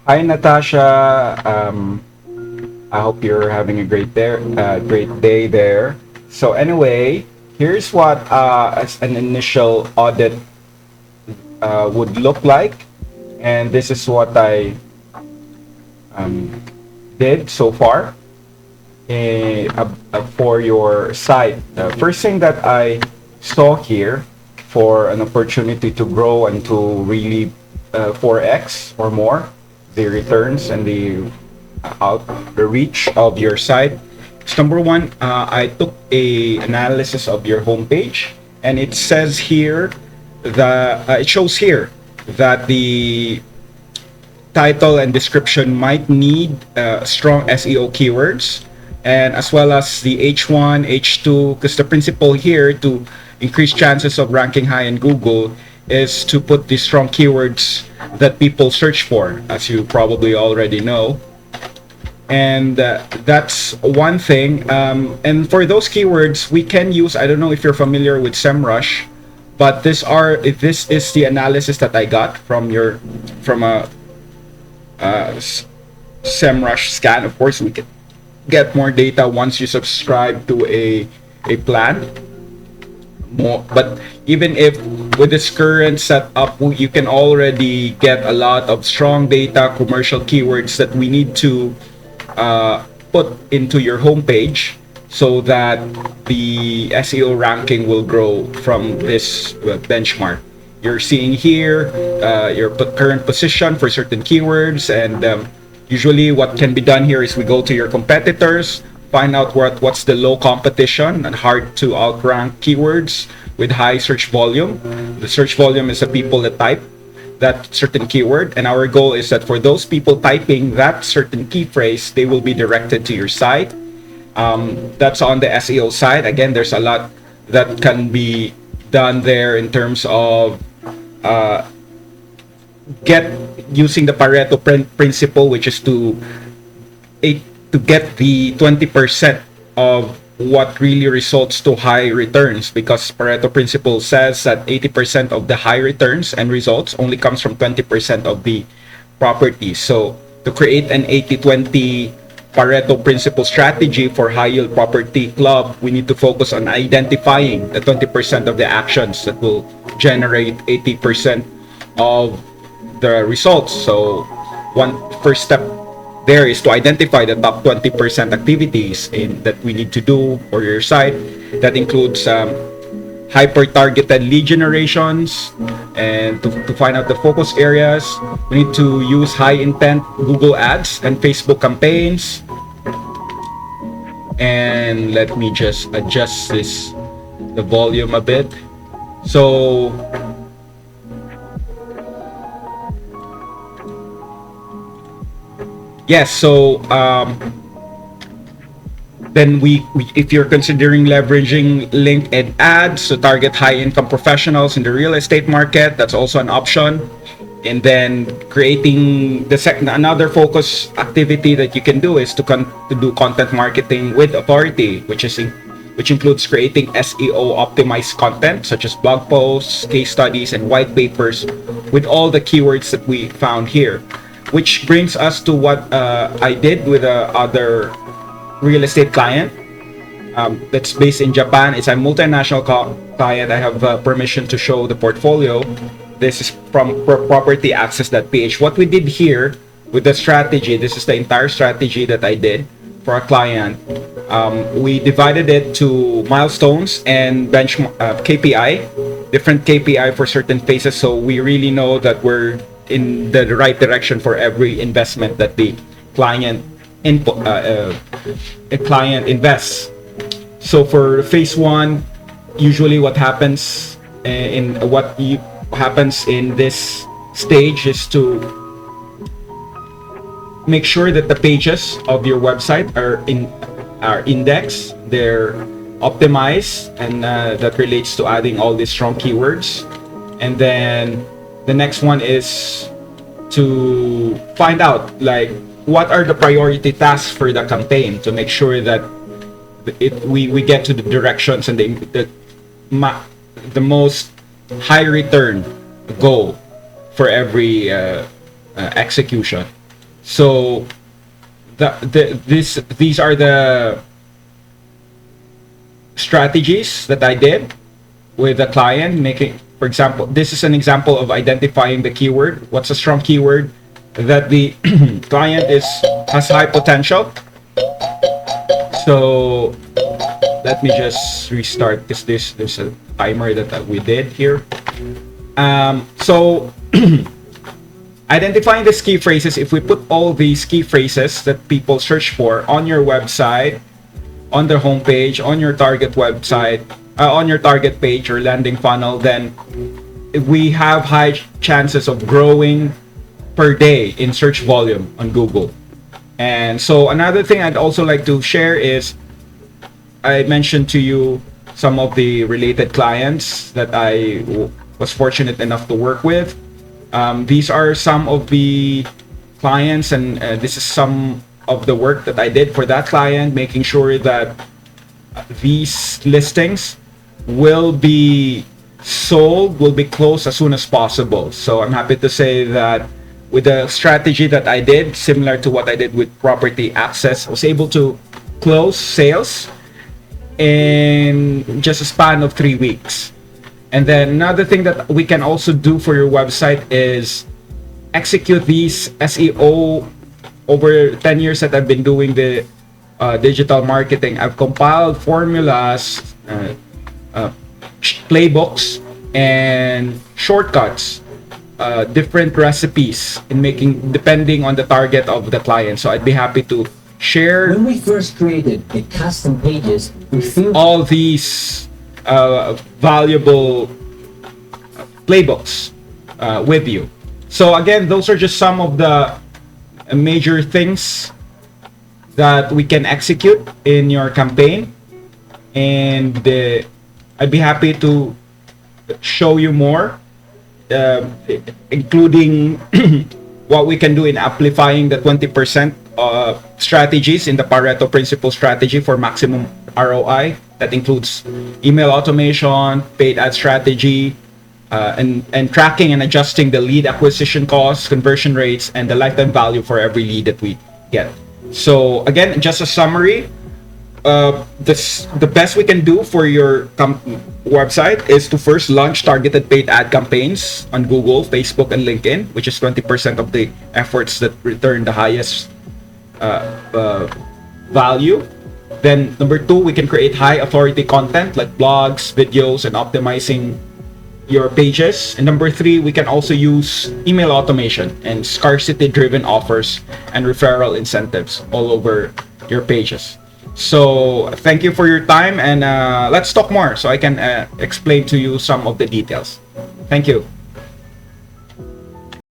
Hi, Natasha. I hope you're having a great day there. So anyway, here's what as an initial audit would look like, and this is what I um, did so far for your site. The first thing that I saw here for an opportunity to grow and to really 4x or more the returns and the reach of your site. So number one, I took a analysis of your homepage, and it says here that it shows here that the title and description might need strong SEO keywords, and as well as the H1, H2, because the principle here to increase chances of ranking high in Google is to put the strong keywords that people search for, as you probably already know. And that's one thing. And for those keywords, we can use, I don't know if you're familiar with SEMrush, but this is the analysis that I got from a SEMrush scan. Of course, we can get more data once you subscribe to a plan. But even if with this current setup, you can already get a lot of strong data, commercial keywords that we need to put into your homepage so that the SEO ranking will grow from this benchmark. You're seeing here your current position for certain keywords, and usually what can be done here is we go to your competitors, find out what's the low competition and hard to outrank keywords with high search volume. The search volume is the people that type that certain keyword, and our goal is that for those people typing that certain key phrase, they will be directed to your site. That's on the SEO side. Again, there's a lot that can be done there in terms of get using the Pareto principle, which is to get the 20% of what really results to high returns, because Pareto principle says that 80% of the high returns and results only comes from 20% of the properties. So to create an 80-20 Pareto principle strategy for high yield property club, we need to focus on identifying the 20% of the actions that will generate 80% of the results. So one first step there is to identify the top 20% activities that we need to do for your site. That includes hyper-targeted lead generations, and to find out the focus areas, we need to use high-intent Google Ads and Facebook campaigns. And let me just adjust the volume a bit. So yes, so then if you're considering leveraging LinkedIn ads to target high-income professionals in the real estate market, that's also an option. And then creating another focus activity that you can do is to do content marketing with authority, which includes creating SEO optimized content such as blog posts, case studies, and white papers with all the keywords that we found here. Which brings us to what I did with other real estate client that's based in Japan. It's a multinational client. I have permission to show the portfolio. This is from propertyaccess.ph. What we did here with the strategy, this is the entire strategy that I did for a client. We divided it to milestones and benchmark KPI, different KPI for certain phases, so we really know that we're in the right direction for every investment that the client invests. So for phase one, usually what happens happens in this stage is to make sure that the pages of your website are indexed, they're optimized, and that relates to adding all these strong keywords. And then the next one is to find out like what are the priority tasks for the campaign to make sure that we get to the directions and the most high return goal for every execution. So these are the strategies that I did with a client, making, for example, this is an example of identifying the keyword. What's a strong keyword that the client has high potential. So let me just restart because there's a timer that we did here. So identifying these key phrases, if we put all these key phrases that people search for on your website, on their homepage, on your target website, on your target page or landing funnel, then we have high chances of growing per day in search volume on Google. And so another thing I'd also like to share is, I mentioned to you some of the related clients that I was fortunate enough to work with. These are some of the clients, and this is some of the work that I did for that client, making sure that these listings will be sold, will be closed as soon as possible. So I'm happy to say that with the strategy that I did, similar to what I did with property access, I was able to close sales in just a span of 3 weeks. And then another thing that we can also do for your website is execute these SEO. Over 10 years that I've been doing the digital marketing, I've compiled formulas, playbooks, and shortcuts, different recipes in making, depending on the target of the client. So I'd be happy to share. When we first created the custom pages, we feel all these valuable playbooks with you. So again, those are just some of the major things that we can execute in your campaign, and I'd be happy to show you more, including what we can do in amplifying the 20% strategies in the Pareto principle strategy for maximum ROI. That includes email automation, paid ad strategy, and tracking and adjusting the lead acquisition costs, conversion rates, and the lifetime value for every lead that we get. So again, just a summary, the best we can do for your website is to first launch targeted paid ad campaigns on Google, Facebook, and LinkedIn, which is 20% of the efforts that return the highest value. Then number 2, we can create high authority content like blogs, videos, and optimizing your pages. And number 3, we can also use email automation and scarcity driven offers and referral incentives all over your pages. So thank you for your time, and let's talk more so I can explain to you some of the details. Thank you.